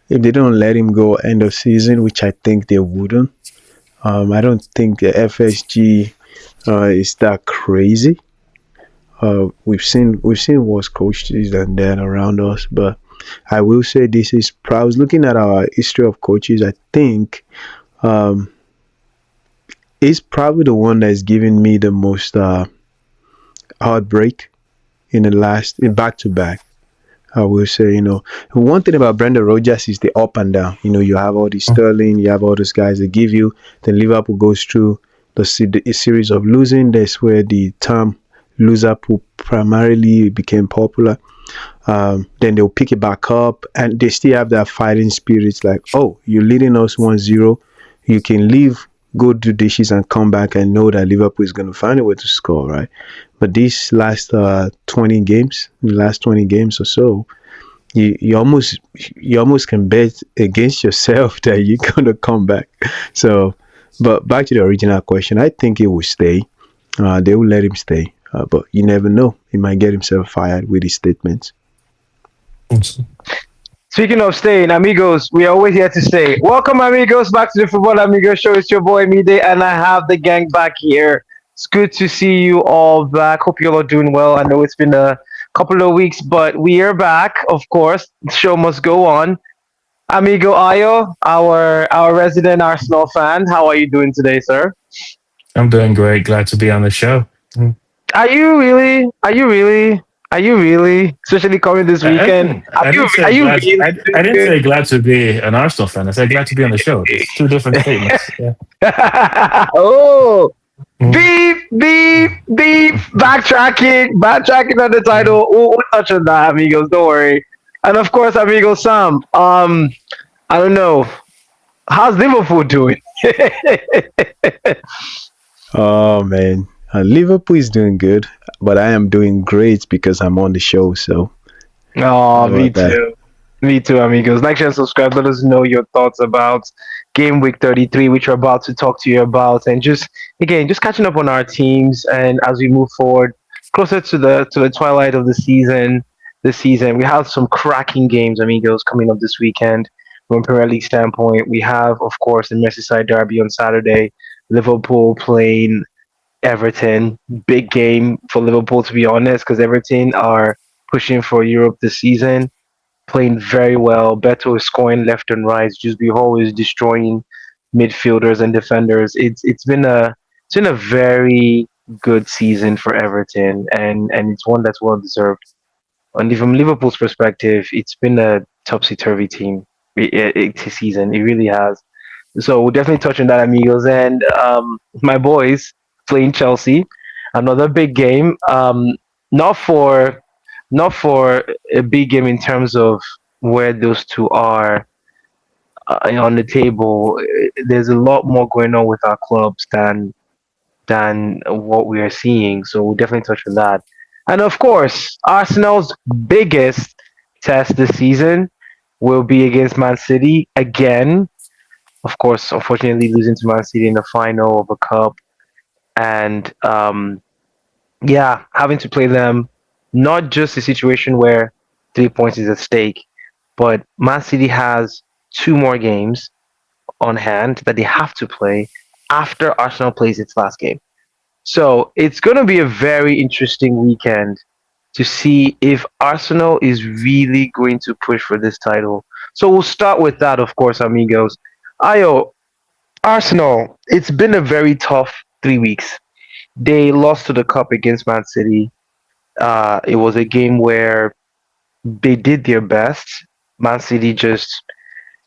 if they don't let him go end of season, which I think they wouldn't. I don't think the FSG is that crazy. We've seen worse coaches than that around us, but I will say this is. I was looking at our history of coaches. I think um, he's probably the one that's given me the most heartbreak in the last in back to back. I will say, one thing about Brendan Rodgers is the up and down. You have all the Sterling, you have all those guys that give you. Then Liverpool goes through the series of losing. That's where the term loser pool primarily became popular. Then they'll pick it back up, and they still have that fighting spirit. Like, oh, you're leading us 1-0. You can leave, go do dishes, and come back and know that Liverpool is going to find a way to score, right? But these last 20 games, the last 20 games or so, you almost can bet against yourself that you're gonna come back. So, but back to the original question, I think he will stay. They will let him stay, but you never know. He might get himself fired with his statements. Speaking of staying, amigos, we are always here to stay. Welcome, amigos, back to the Football Amigos Show. It's your boy Mide, and I have the gang back here. It's good to see you all back. Hope you all are doing well. I know it's been a couple of weeks, but we are back. Of course, the show must go on. Amigo Ayo, our resident Arsenal fan, how are you doing today, sir? I'm doing great. Glad to be on the show. Are you really? Are you really? Are you really? Especially coming this I weekend. didn't. I didn't Are say you glad. really I doing didn't good? say glad to be an Arsenal fan. I said glad to be on the show. There's two different statements. Yeah. Oh, Mm. beep, beep, beep. Backtracking on the title. We'll touch on that, amigos. Don't worry. And of course, amigo Sam. I don't know. How's Liverpool doing? Oh man, Liverpool is doing good, but I am doing great because I'm on the show. So how Oh, me about that? too. Me too, amigos. Like, share, and subscribe. Let us know your thoughts about Game Week 33, which we're about to talk to you about, and just again, just catching up on our teams. And as we move forward closer to the twilight of the season, this season we have some cracking games, amigos, coming up this weekend. From a Premier League standpoint, we have, of course, the Merseyside Derby on Saturday. Liverpool playing Everton. Big game for Liverpool, to be honest, because Everton are pushing for Europe this season, playing very well. Beto is scoring left and right. Just Hall is destroying midfielders and defenders. It's been a very good season for Everton, and it's one that's well deserved. And from Liverpool's perspective, it's been a topsy turvy team this season. It really has. So we'll definitely touch on that, amigos. And my boys playing Chelsea, another big game. Not for not for a big game in terms of where those two are on the table. There's a lot more going on with our clubs than what we are seeing. So we'll definitely touch on that. And of course, Arsenal's biggest test this season will be against Man City again. Of course, unfortunately, losing to Man City in the final of a cup, and yeah, having to play them, not just a situation where 3 points is at stake, but Man City has two more games on hand that they have to play after Arsenal plays its last game. So it's going to be a very interesting weekend to see if Arsenal is really going to push for this title. So we'll start with that, of course, amigos. Ayo, Arsenal, it's been a very tough 3 weeks. They lost to the cup against Man City. It was a game where they did their best. Man City just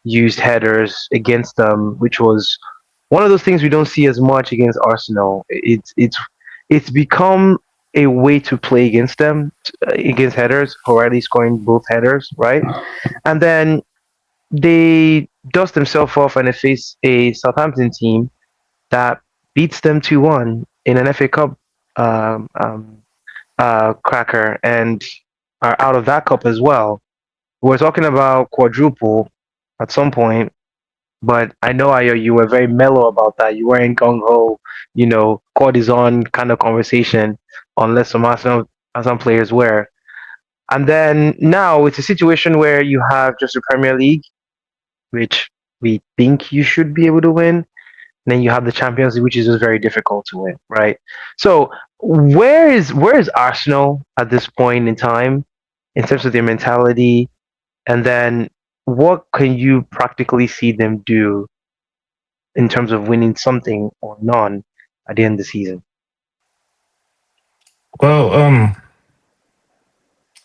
used headers against them, which was one of those things we don't see as much against Arsenal. It's become a way to play against them, against headers, or at least scoring both headers, right? And then they dust themselves off and they face a Southampton team that beats them 2-1 in an FA Cup um, um, cracker and are out of that cup as well. We're talking about quadruple at some point, but I know you were very mellow about that. You weren't gung ho, court is on kind of conversation, unless some players were. And then now it's a situation where you have just the Premier League. which we think you should be able to win. Then you have the Champions League, which is just very difficult to win, right? So where is Arsenal at this point in time in terms of their mentality, and then what can you practically see them do in terms of winning something or none at the end of the season? Well,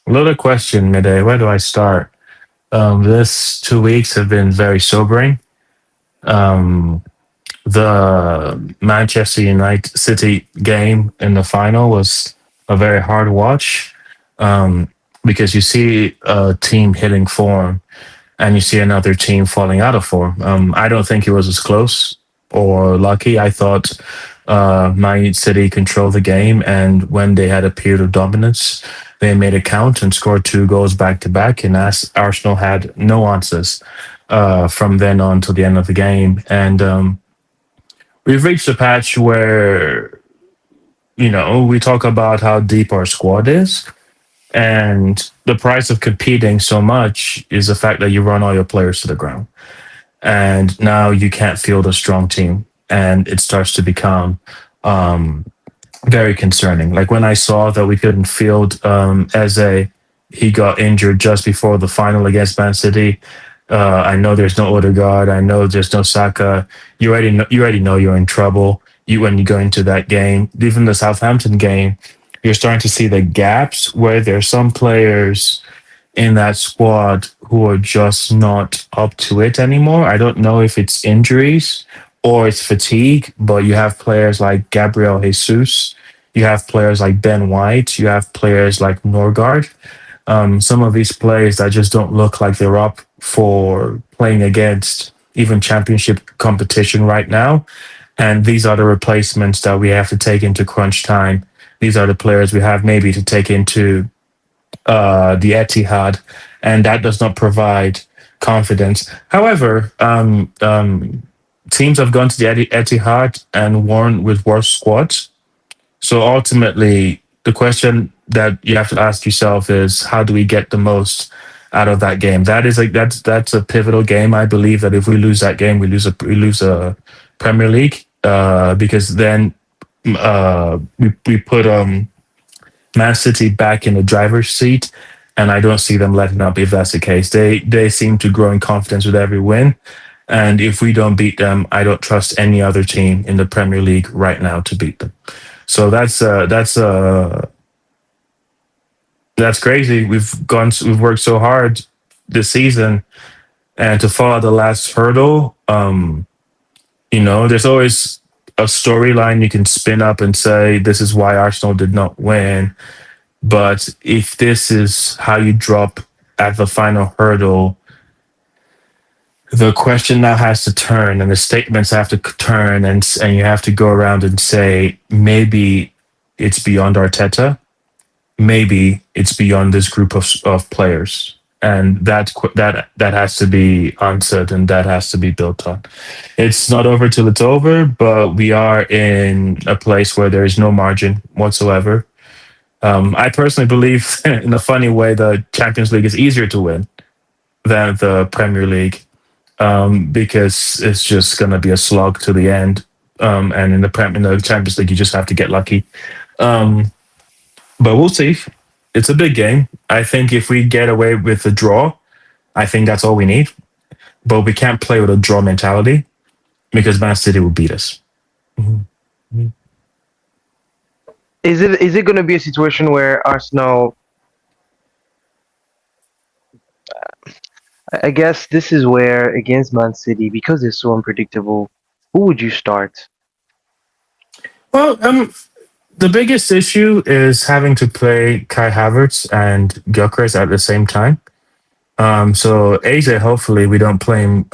loaded question, Midday. Where do I start? This 2 weeks have been very sobering. Um, the Manchester United City game in the final was a very hard watch, um, because you see a team hitting form and you see another team falling out of form. I don't think it was as close or lucky. I thought Man City controlled the game, and when they had a period of dominance, they made it count and scored 2 goals back to back. And as Arsenal had no answers from then on to the end of the game, and we've reached a patch where we talk about how deep our squad is, and the price of competing so much is the fact that you run all your players to the ground. And now you can't field a strong team. And it starts to become um, very concerning. Like when I saw that we couldn't field Eze, he got injured just before the final against Man City. I know there's no Odegaard. I know there's no Saka. You already know you're in trouble. You when you go into that game, even the Southampton game, you're starting to see the gaps where there's some players in that squad who are just not up to it anymore. I don't know if it's injuries or it's fatigue, but you have players like Gabriel Jesus, you have players like Ben White, you have players like Norgard. Some of these players that just don't look like they're up for playing against even championship competition right now. And these are the replacements that we have to take into crunch time. These are the players we have maybe to take into the Etihad, and that does not provide confidence. However, teams have gone to the Etihad and won with worse squads. So ultimately, the question that you have to ask yourself is, how do we get the most out of that game? That's a pivotal game. I believe that if we lose that game, we lose a Premier League, because then we put Man City back in the driver's seat, and I don't see them letting up if that's the case. They seem to grow in confidence with every win, and if we don't beat them, I don't trust any other team in the Premier League right now to beat them. So that's crazy. We've worked so hard this season, and to fall at the last hurdle. There's always a storyline you can spin up and say this is why Arsenal did not win. But if this is how you drop at the final hurdle, the question now has to turn, and the statements have to turn, and you have to go around and say maybe it's beyond Arteta, maybe it's beyond this group of players, and that has to be answered, and that has to be built on. It's not over till it's over, but we are in a place where there is no margin whatsoever. I personally believe, in a funny way, the Champions League is easier to win than the Premier League, because it's just going to be a slog to the end. And in the Champions League, you just have to get lucky. Um, but we'll see. It's a big game. I think if we get away with a draw, I think that's all we need. But we can't play with a draw mentality because Man City will beat us. Mhm. Is it going to be a situation where Arsenal? I guess this is where against Man City, because they're so unpredictable. Who would you start? Well, the biggest issue is having to play Kai Havertz and Gyökeres at the same time. So AJ, hopefully we don't play him,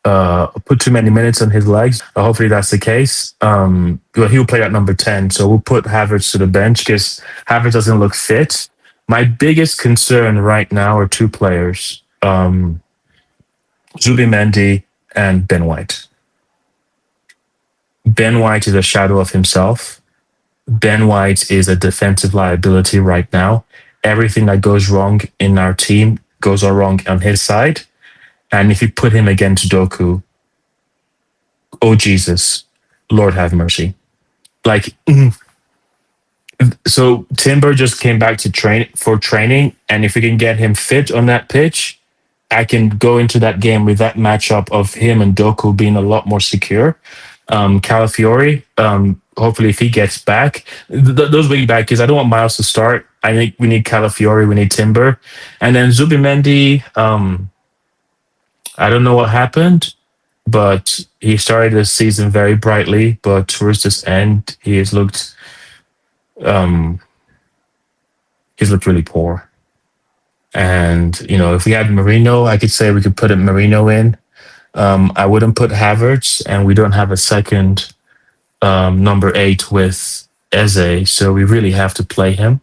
put too many minutes on his legs. Hopefully that's the case. Well, he'll play at number 10, so we'll put Havertz to the bench because Havertz doesn't look fit. My biggest concern right now are two players, Zubimendi and Ben White. Ben White is a shadow of himself. Ben White is a defensive liability right now. Everything that goes wrong in our team goes all wrong on his side. And if you put him against Doku, oh Jesus, Lord have mercy. Like, so Timber just came back to training, and if we can get him fit on that pitch, I can go into that game with that matchup of him and Doku being a lot more secure. Calafiori, hopefully if he gets back, those wing back, because I don't want Miles to start. I think we need Calafiori, we need Timber, and then Zubimendi. I don't know what happened, but he started the season very brightly, but towards this end, um, he's looked really poor. And if we had Marino, I could say we could put a Marino in. I wouldn't put Havertz, and we don't have a second number 8 with Eze, so we really have to play him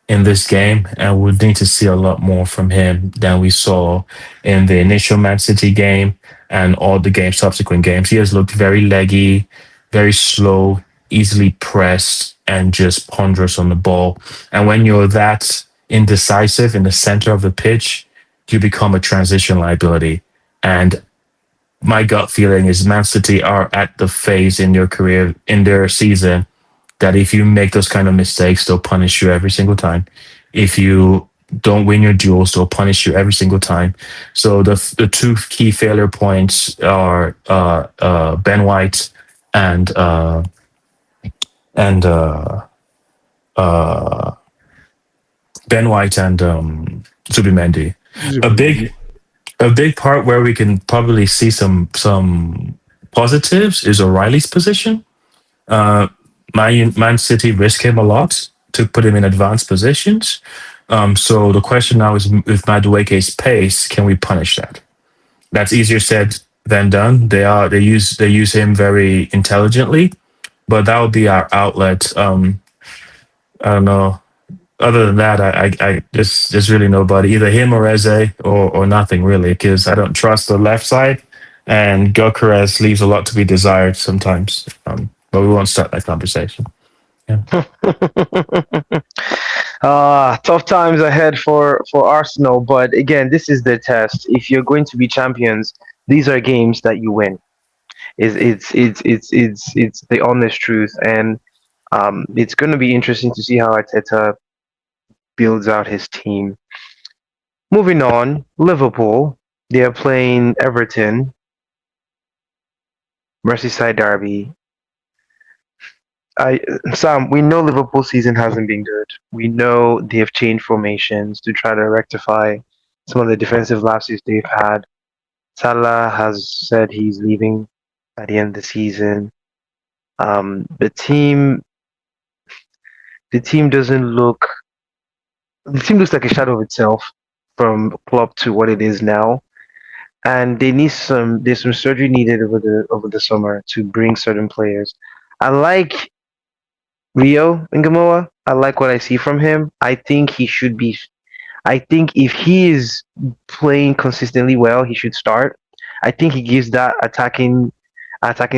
in this game, and we need to see a lot more from him than we saw in the initial Man City game and all the subsequent games. He has looked very leggy, very slow, easily pressed, and just ponderous on the ball. And when you're that indecisive in the center of the pitch, you become a transition liability. And my gut feeling is Man City are at the phase in their career, in their season, that if you make those kind of mistakes, they'll punish you every single time. If you don't win your duels, they'll punish you every single time. So the two key failure points are Ben White and and uh, uh, Ben White and Zubimendi. A big Zubimendi. a big part where we can probably see some positives is O'Reilly's position. Uh, Man City risk him a lot to put him in advanced positions. So the question now is, with Madueke's pace, can we punish that? That's easier said than done. They use him very intelligently, but that would be our outlet. I don't know. Other than that, I there's really nobody, either him or Eze, or nothing really, because I don't trust the left side, and Gyökeres leaves a lot to be desired sometimes. But we won't start that conversation. Yeah. Tough times ahead for Arsenal, but again, this is the test. If you're going to be champions, these are games that you win. It's the honest truth, and it's going to be interesting to see how Arteta builds out his team. Moving on, Liverpool. They are playing Everton, Merseyside derby. I Sam, we know Liverpool season hasn't been good. We know they have changed formations to try to rectify some of the defensive lapses they've had. Salah has said he's leaving at the end of the season. Um, the team, the team doesn't look. The team looks like a shadow of itself from club to what it is now, and they need some. There's some surgery needed over the summer to bring certain players. I like Rio Ngamoa. I like what I see from him. I think he should be. I think if he is playing consistently well, he should start. I think he gives that attacking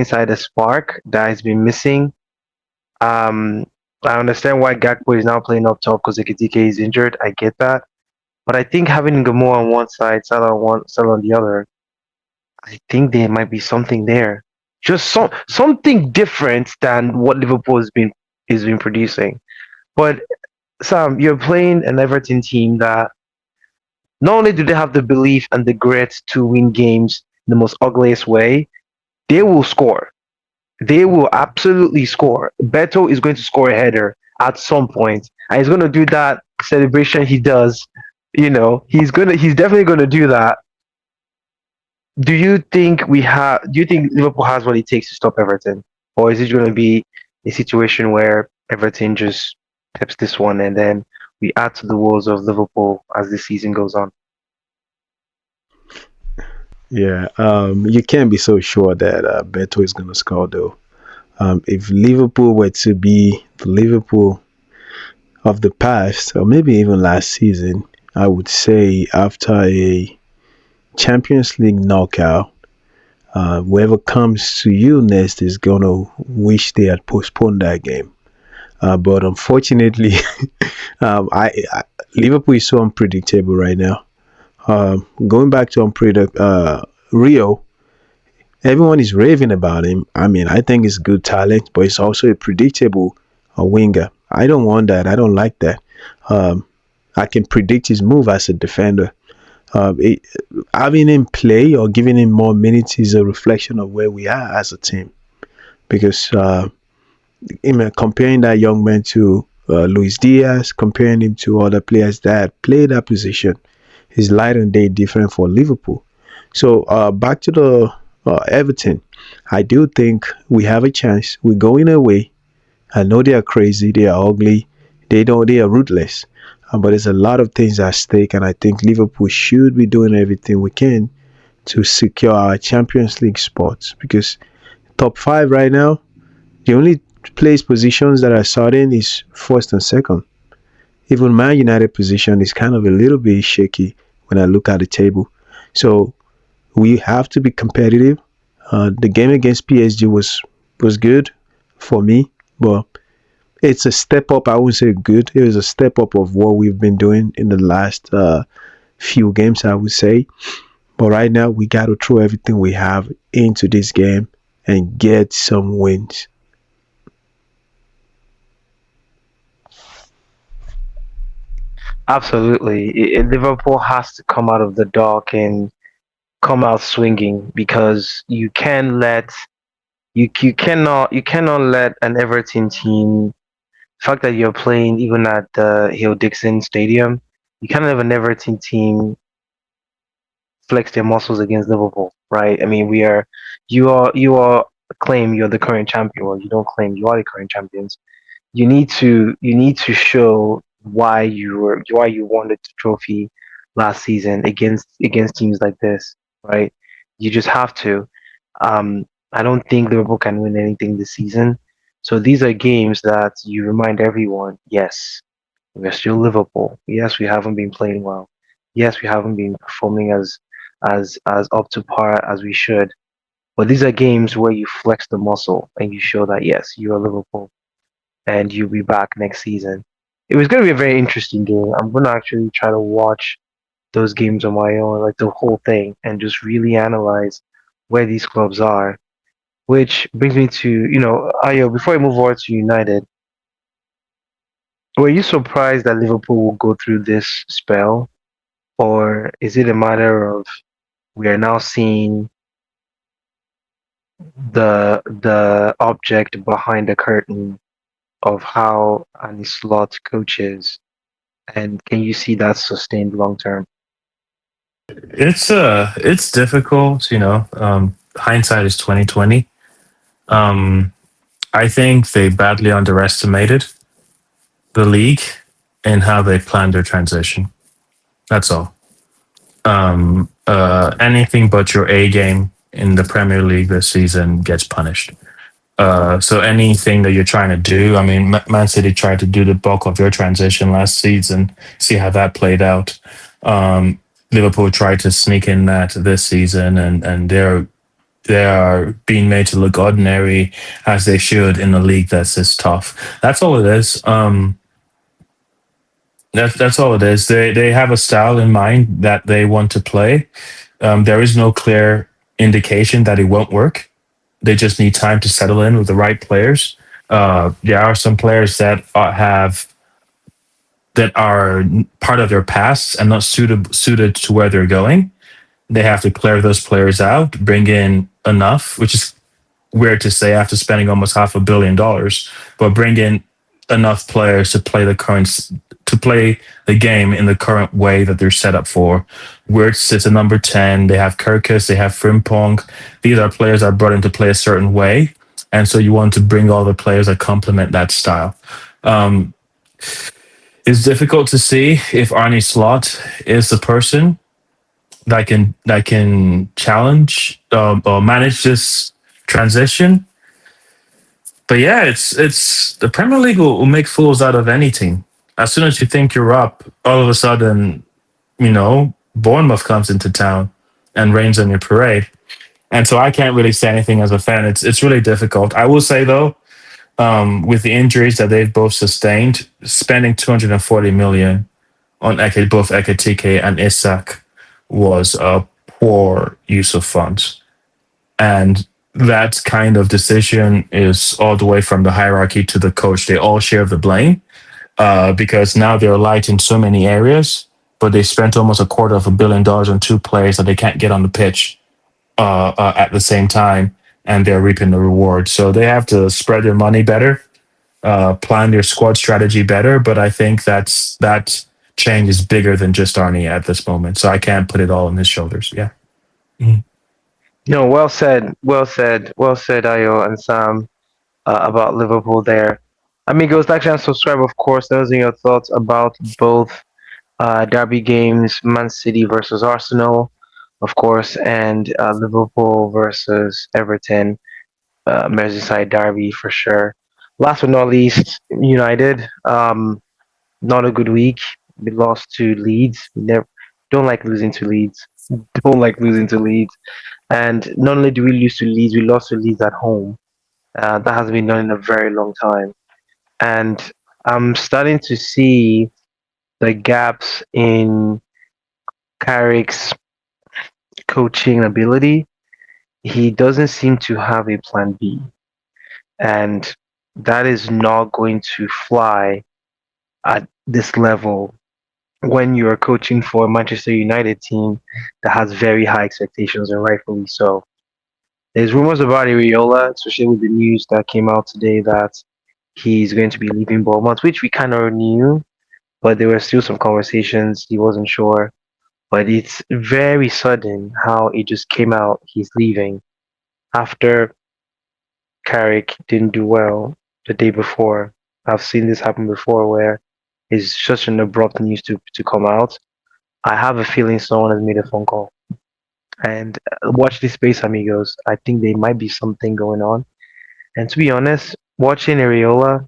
side a spark that has been missing. Um, I understand why Gakpo is now playing up top because Ekitike is injured. I get that, but I think having Ngamoa on one side, Salah on the other, I think there might be something there. Just something different than what Liverpool has been producing. But Sam, you're playing an Everton team that not only do they have the belief and the grit to win games in the most ugliest way, they will score. They will absolutely score. Beto is going to score a header at some point, and he's going to do that celebration he does. He's definitely going to do that. Do you think Liverpool has what it takes to stop Everton, or is it going to be a situation where Everton just tips this one and then we add to the woes of Liverpool as the season goes on? Yeah, you can't be so sure that Beto is going to score, though. If Liverpool were to be the Liverpool of the past, or maybe even last season, I would say after a Champions League knockout, whoever comes to you next is going to wish they had postponed that game. But unfortunately, I Liverpool is so unpredictable right now. Going back to Rio, everyone is raving about him. I mean, I think he's good talent, but he's also a predictable winger. I don't want that. I don't like that. Um, I can predict his move as a defender. It, having him play or giving him more minutes is a reflection of where we are as a team. Because comparing that young man to Luis Diaz, comparing him to other players that play that position, is light and day different for Liverpool. So back to the Everton, I do think we have a chance. We're going away. I know they are crazy, they are ugly, they are ruthless. But there's a lot of things at stake, and I think Liverpool should be doing everything we can to secure our Champions League spots because top five right now, the only place positions that are certain is first and second. Even Man United position is kind of a little bit shaky when I look at the table. So we have to be competitive. The game against PSG was good for me, but it's a step up. I wouldn't say good. It was a step up of what we've been doing in the last few games, I would say. But right now, we got to throw everything we have into this game and get some wins. Absolutely. Liverpool has to come out of the dark and come out swinging because you cannot let an Everton team, the fact that you're playing even at the Hill Dixon Stadium, you can't have an Everton team flex their muscles against Liverpool, right? I mean, you are claim you're the current champion, or you don't claim you are the current champions. You need to show why you won the trophy last season against teams like this, right? You just have to. I don't think Liverpool can win anything this season. So these are games that you remind everyone, yes, we're still Liverpool. Yes, we haven't been playing well. Yes, we haven't been performing as up to par as we should. But these are games where you flex the muscle and you show that yes, you are Liverpool and you'll be back next season. It was going to be a very interesting game. I'm going to actually try to watch those games on my own, like the whole thing, and just really analyze where these clubs are. Which brings me to, Ayo, before I move over to United, were you surprised that Liverpool will go through this spell? Or is it a matter of we are now seeing the object behind the curtain of how Annie Slot coaches, and can you see that sustained long term? It's difficult, hindsight is 2020. Um I think they badly underestimated the league and how they planned their transition. That's all. Anything but your A game in the Premier League this season gets punished. So anything that you're trying to do, I mean, Man City tried to do the bulk of their transition last season. See how that played out. Liverpool tried to sneak in that this season, and they are being made to look ordinary as they should in a league that's this tough. That's all it is. That's all it is. They have a style in mind that they want to play. There is no clear indication that it won't work. They just need time to settle in with the right players. There are some players that are part of their past and not suited to where they're going. They have to clear those players out, bring in enough, which is weird to say after spending almost $500 million, but bring in enough players to play the game in the current way that they're set up for. Wirtz sits at number 10. They have Kirkus, they have Frimpong. These are players that are brought in to play a certain way. And so you want to bring all the players that complement that style. Um, it's difficult to see if Arnie Slot is the person that can challenge or manage this transition. But yeah, it's the Premier League will make fools out of any team. As soon as you think you're up, all of a sudden, Bournemouth comes into town and rains on your parade. And so I can't really say anything as a fan. It's really difficult. I will say though, with the injuries that they've both sustained, spending 240 million on both Ekatike and Isak was a poor use of funds. And that kind of decision is all the way from the hierarchy to the coach. They all share the blame because now they're light in so many areas, but they spent almost $250 million on two players that they can't get on the pitch at the same time, and they're reaping the reward. So they have to spread their money better, plan their squad strategy better. But I think that change is bigger than just Arnie at this moment. So I can't put it all on his shoulders. Yeah. Mhm. No, well said, well said, well said, Ayo and Sam, about Liverpool there. Amigos, like and subscribe, of course. Those are your thoughts about both derby games, Man City versus Arsenal, of course, and Liverpool versus Everton, Merseyside derby for sure. Last but not least, United. Not a good week. We lost to Leeds. We never don't like losing to Leeds. Don't like losing to Leeds. And not only do we lose to Leeds, we lost to Leeds at home. That hasn't been done in a very long time. And I'm starting to see the gaps in Carrick's coaching ability. He doesn't seem to have a plan B. And that is not going to fly at this level when you're coaching for a Manchester United team that has very high expectations, and rightfully so. There's rumors about Areola, especially with the news that came out today that he's going to be leaving Bournemouth, which we kind of knew, but there were still some conversations. He wasn't sure. But it's very sudden how it just came out he's leaving after Carrick didn't do well the day before. I've seen this happen before where it's such an abrupt news to come out. I have a feeling someone has made a phone call. And watch this space, amigos. I think there might be something going on. And to be honest, watching Areola,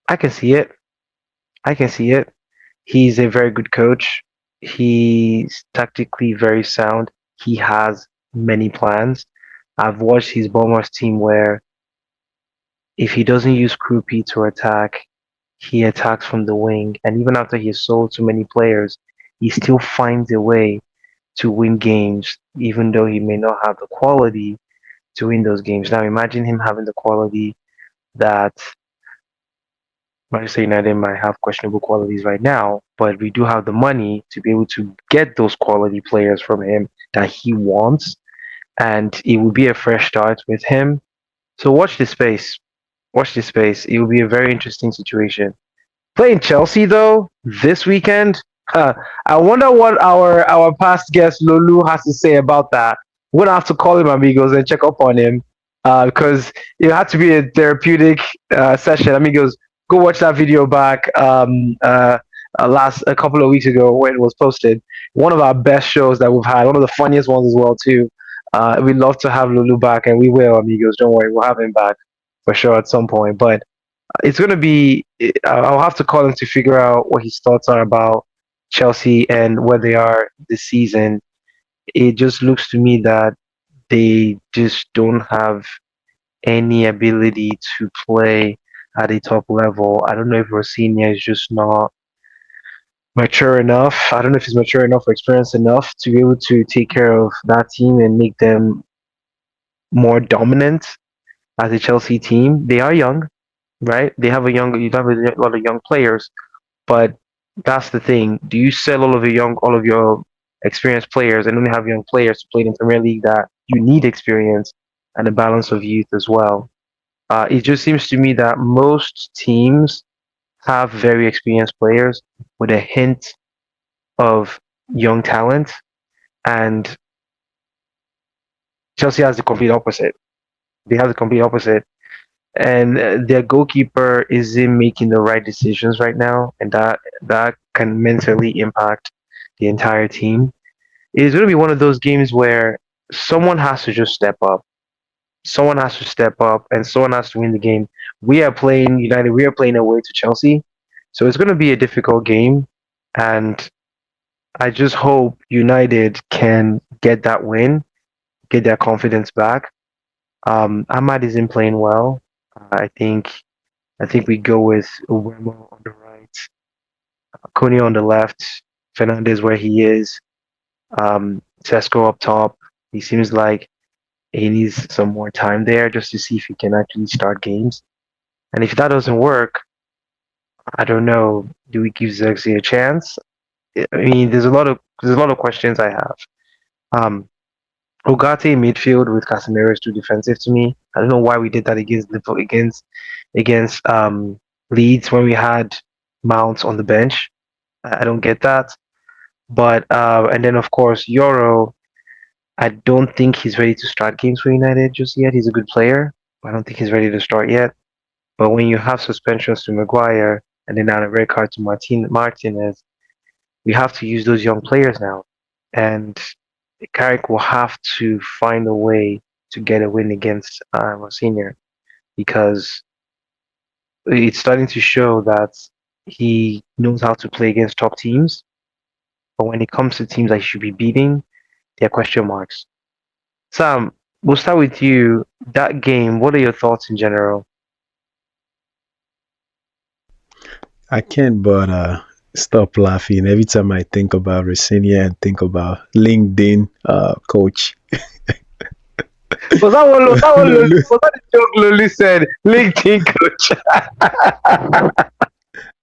I can see it. I can see it. He's a very good coach. He's tactically very sound. He has many plans. I've watched his Bournemouth team where if he doesn't use Krupi to attack, he attacks from the wing. And even after he has sold too many players, he still finds a way to win games, even though he may not have the quality to win those games. Now imagine him having the quality that Manchester United might have questionable qualities right now, but we do have the money to be able to get those quality players from him that he wants, and it will be a fresh start with him. So watch this space. Watch this space. It will be a very interesting situation. Playing Chelsea though this weekend. Uh, I wonder what our past guest Lulu has to say about that. We're gonna have to call him amigos and check up on him because it had to be a therapeutic session. Amigos, go watch that video back last a couple of weeks ago when it was posted. One of our best shows that we've had. One of the funniest ones as well too. We'd love to have Lulu back, and we will, amigos. Don't worry, we'll have him back for sure at some point. But it's going to be, I'll have to call him to figure out what his thoughts are about Chelsea and where they are this season. It just looks to me that they just don't have any ability to play at a top level. I don't know if Rossignol is just not mature enough. I don't know if he's mature enough or experienced enough to be able to take care of that team and make them more dominant as a Chelsea team. They are young, right? You have a lot of young players. But that's the thing. Do you sell all of your experienced players and only have young players to play in the Premier League that you need experience and a balance of youth as well? It just seems to me that most teams have very experienced players with a hint of young talent, and Chelsea has the complete opposite. They have the complete opposite, and their goalkeeper isn't making the right decisions right now, and that can mentally impact the entire team. It's going to be one of those games where someone has to just step up. Someone has to step up, and someone has to win the game. We are playing United. We are playing away to Chelsea, so it's going to be a difficult game, and I just hope United can get that win, get their confidence back. Ahmad isn't playing well. I think we go with Uwemo on the right, Cunha on the left, Fernandez where he is. Sesko up top. He seems like he needs some more time there just to see if he can actually start games. And if that doesn't work, I don't know. Do we give Zexi a chance? I mean, there's a lot of questions I have. Um, Ugarte midfield with Casemiro is too defensive to me. I don't know why we did that against Liverpool, against Leeds when we had Mount on the bench. I don't get that. But and then of course Euro. I don't think he's ready to start games for United just yet. He's a good player, but I don't think he's ready to start yet. But when you have suspensions to Maguire and then now a red card to Martinez, we have to use those young players now. And Carrick will have to find a way to get a win against Senior because it's starting to show that he knows how to play against top teams. But when it comes to teams that he should be beating, there are question marks. Sam, we'll start with you. That game, what are your thoughts in general? I can't but stop laughing every time I think about Rosinia and think about LinkedIn coach. Was that what Lulu. was that the joke Lulu said? LinkedIn coach.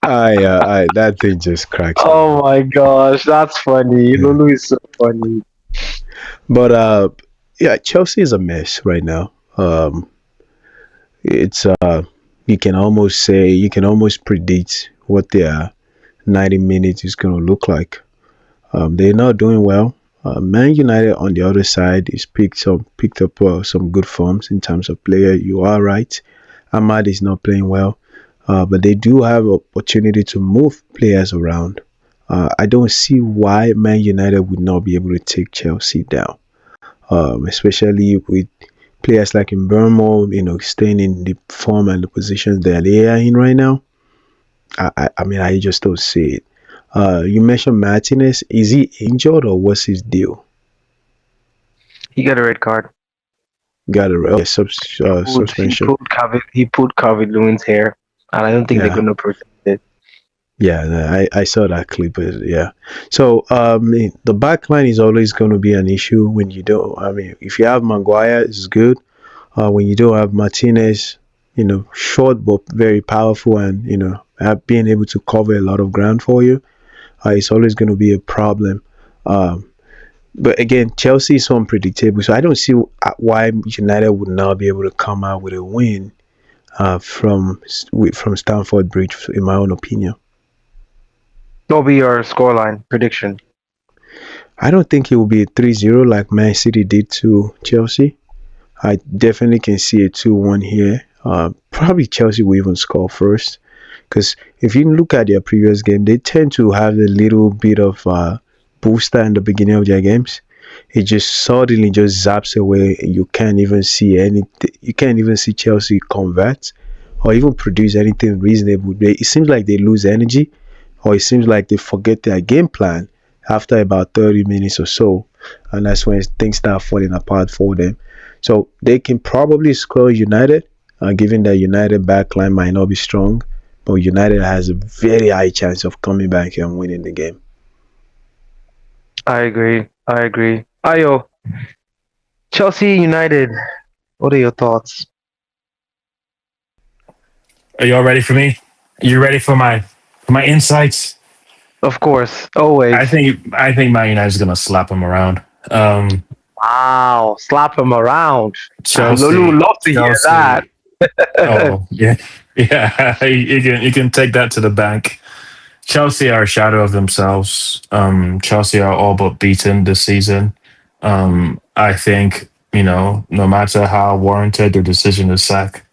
I that thing just cracks me Oh up. my gosh, that's funny. Yeah. Lulu is so funny. But yeah, Chelsea is a mess right now. It's you can almost say you can almost predict what their 90 minutes is going to look like. They're not doing well. Man United on the other side is picked up some good forms in terms of player. You are right. Ahmad is not playing well, but they do have opportunity to move players around. I don't see why Man United would not be able to take Chelsea down, especially with players like in Burmo, staying in the form and the positions that they are in right now. I mean, I just don't see it. You mentioned Martinez. Is he injured or what's his deal? He got a red card. Got a He pulled he suspension. pulled Calvin Lewin's hair, and I don't think they're Yeah, gonna protect it. yeah. No, I saw that clip. Yeah. So the back line is always going to be an issue when you don't. I mean, if you have Maguire, it's good. When you don't have Martinez, short but very powerful, and being able to cover a lot of ground for you, it's always going to be a problem. Um, But again, Chelsea is so unpredictable, so I don't see why United would not be able to come out with a win from Stamford Bridge, in my own opinion. What will be your scoreline prediction? I don't think it will be a 3-0 like Man City did to Chelsea. I definitely can see a 2-1 here. Probably Chelsea will even score first. Because if you look at their previous game, they tend to have a little bit of booster in the beginning of their games. It just suddenly just zaps away. You can't even see anything. You can't even see Chelsea convert or even produce anything reasonable. It seems like they lose energy, or it seems like they forget their game plan after about 30 minutes or so, and that's when things start falling apart for them. So they can probably score United, given that United backline might not be strong, but United has a very high chance of coming back and winning the game. I agree. I agree. Ayo, Chelsea United. What are your thoughts? Are y'all ready for me? Are you ready for my insights? Of course, always. I think Man United is gonna slap them around. Um, Wow, slap him around. Lulu would Chelsea, love to hear that. Chelsea. Oh yeah, yeah. You can take that to the bank. Chelsea are a shadow of themselves. Chelsea are all but beaten this season. I think no matter how warranted their decision to sack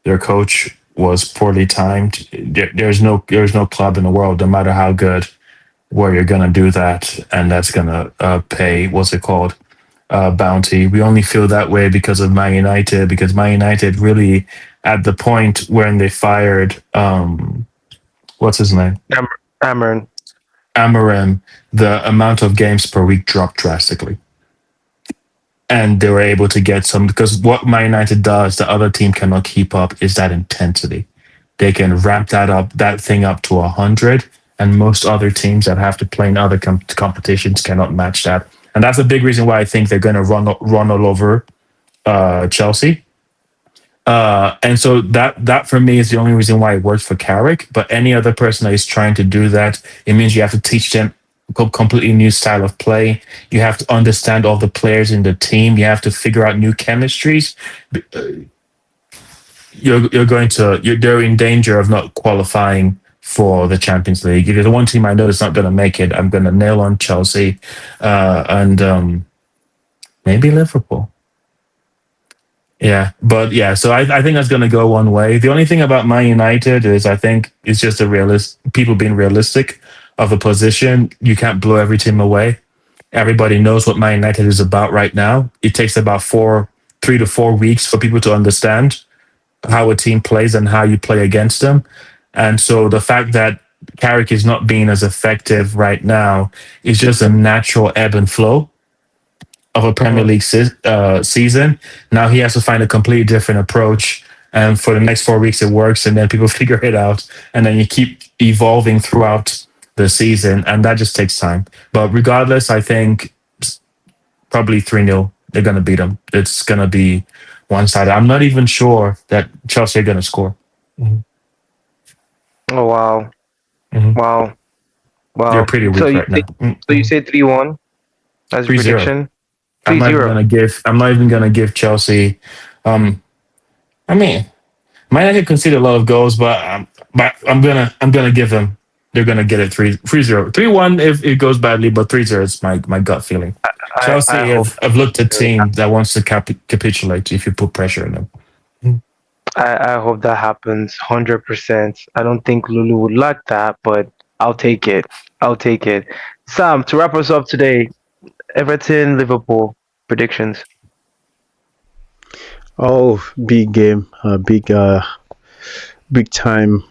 their coach was poorly timed. There's no club in the world, no matter how good, where you're gonna do that, and that's gonna pay what's it called bounty. We only feel that way because of Man United, because Man United really at the point when they fired what's his name, Am- Amarin. Amarim, the amount of games per week dropped drastically. And they were able to get some because what Man United does, the other team cannot keep up, is that intensity. They can ramp that thing up to 100, and most other teams that have to play in other competitions cannot match that. And that's a big reason why I think they're going to run all over Chelsea. And so that for me is the only reason why it works for Carrick. But any other person that is trying to do that, it means you have to teach them a completely new style of play. You have to understand all the players in the team. You have to figure out new chemistries. You're going to they're in danger of not qualifying for the Champions League. If there's one team I know that's not going to make it, I'm going to nail on Chelsea, and maybe Liverpool. Yeah, but yeah, so I think that's going to go one way. The only thing about Man United is I think it's just a realist, people being realistic of a position. You can't blow every team away. Everybody knows what Man United is about right now. It takes about 3 to 4 weeks for people to understand how a team plays and how you play against them. And so the fact that Carrick is not being as effective right now is just a natural ebb and flow of a Premier League season. Now he has to find a completely different approach. And for the next 4 weeks, it works. And then people figure it out. And then you keep evolving throughout the season. And that just takes time. But regardless, I think probably 3-0. They're going to beat them. It's going to be one sided. I'm not even sure that Chelsea are going to score. Mm-hmm. Oh wow, Mm-hmm. wow, They're wow. pretty So weak you right say, now. so you say 3-1 as your 3-0. prediction? 3-0. I'm not even gonna give Chelsea. Um, I mean, might not have conceded a lot of goals, but I'm gonna give them. They're gonna get it 3-0. 3-1 if it goes badly, but 3-0 is my gut feeling. I Chelsea hope. have looked at a team that wants to capitulate if you put pressure on them. I hope that happens 100%. I don't think Lulu would like that, but I'll take it. I'll take it. Sam, to wrap us up today, Everton, Liverpool predictions. Oh, big game, big time.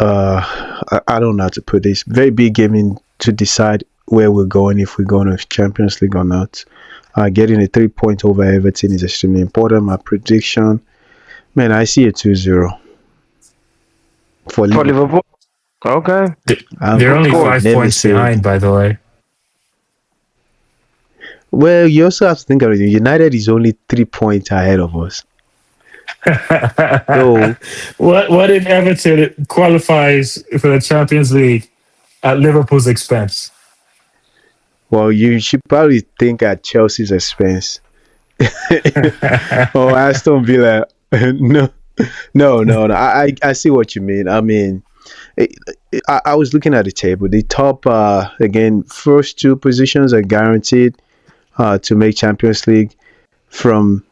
I don't know how to put this. Very big game to decide where we're going, if we're going to Champions League or not. Getting a 3 point over Everton is extremely important. My prediction, man, I see a 2-0 for For Liverpool. Liverpool? Okay. They're Good only score. 5 points behind, by the way. Well, you also have to think of it. United is only 3 points ahead of us. So, what if Everton qualifies for the Champions League at Liverpool's expense? well, you should probably think at Chelsea's expense. Or Aston Villa. No, no. I see what you mean. I mean, I was looking at the table. The top, again, first two positions are guaranteed to make Champions League. From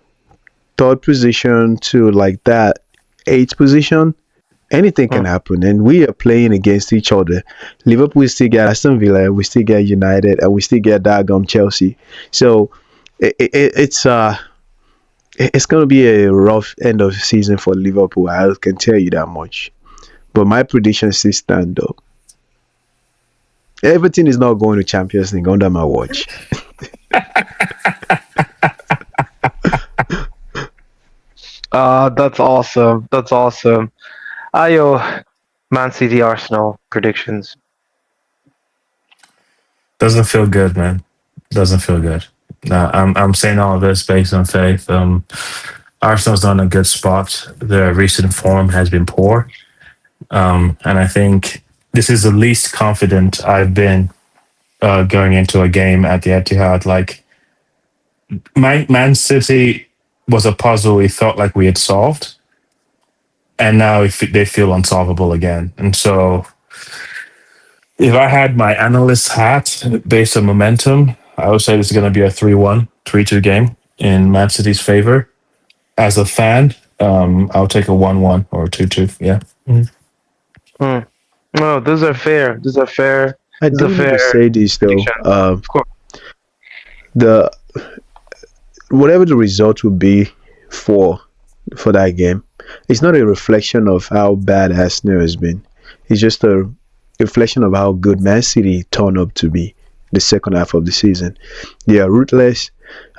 third position to like that eighth position, anything can happen. And we are playing against each other. Liverpool still get Aston Villa, we still get United, and we still get Dagum Chelsea. So it's going to be a rough end of season for Liverpool. I can tell you that much. But my prediction still stand up. Everything is not going to Champions League under my watch. That's awesome. That's awesome. Ayo, Man City, Arsenal predictions. Doesn't feel good, man. Doesn't feel good. I'm saying all of this based on faith. Arsenal's not in a good spot. Their recent form has been poor, and I think this is the least confident I've been going into a game at the Etihad. Like Man City was a puzzle we felt like we had solved, and now they feel unsolvable again. And so, if I had my analyst hat based on momentum, I would say this is going to be a 3-1, 3-2 game in Man City's favor. As a fan, I'll take a 1-1 or a 2-2. Yeah. Mhm. Hmm. No, those are fair. Those are fair. I Those are do need to fair say this though. predictions. Of course. The whatever the result will be for that game, it's not a reflection of how bad Arsenal has been. It's just a reflection of how good Man City turned up to be the second half of the season. They are ruthless.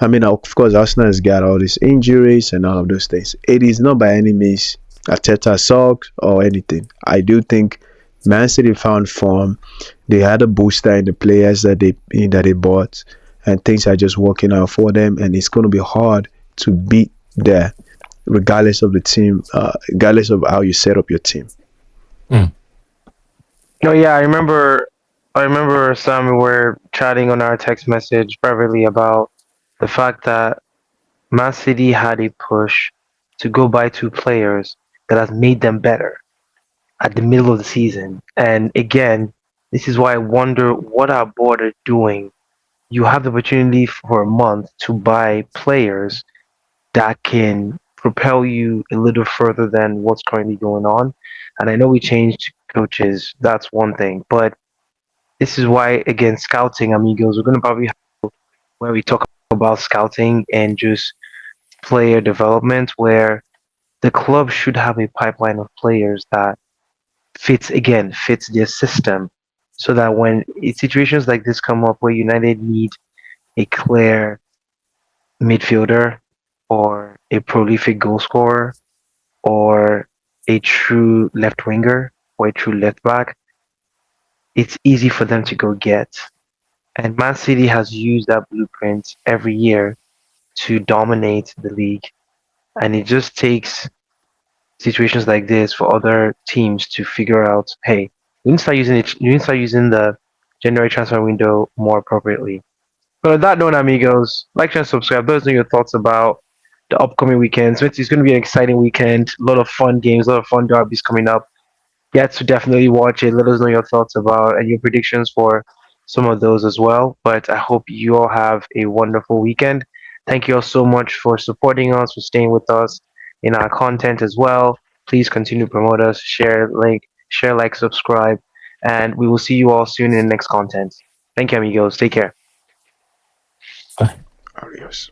I mean, of course, Arsenal has got all these injuries and all of those things. It is not by any means Arteta sucks or anything. I do think Man City found form. They had a booster in the players that they bought, and things are just working out for them. And it's going to be hard to beat that, regardless of the team, regardless of how you set up your team. Mm. No, yeah, I remember. I remember Sam, we were chatting on our text message privately about the fact that Man City had a push to go buy two players that has made them better at the middle of the season. And again, this is why I wonder what our board are doing. You have the opportunity for a month to buy players that can propel you a little further than what's currently going on. And I know we changed coaches, that's one thing. But this is why, again, scouting, amigos, we're going to probably have where we talk about scouting and just player development, where the club should have a pipeline of players that fits their system, so that when situations like this come up where United need a clear midfielder or a prolific goal scorer or a true left winger or a true left back, it's easy for them to go get. And Man City has used that blueprint every year to dominate the league. And it just takes situations like this for other teams to figure out, hey, we need to start using it. We need to start using the January transfer window more appropriately. But on that note, amigos, like and subscribe. Those are your thoughts about the upcoming weekends. It's going to be an exciting weekend. A lot of fun games, a lot of fun derbies coming up. Get to definitely watch it. Let us know your thoughts about and your predictions for some of those as well. But I hope you all have a wonderful weekend. Thank you all so much for supporting us, for staying with us in our content as well. Please continue to promote us, share, like, subscribe, and we will see you all soon in the next content. Thank you, amigos. Take care. Bye. Adios.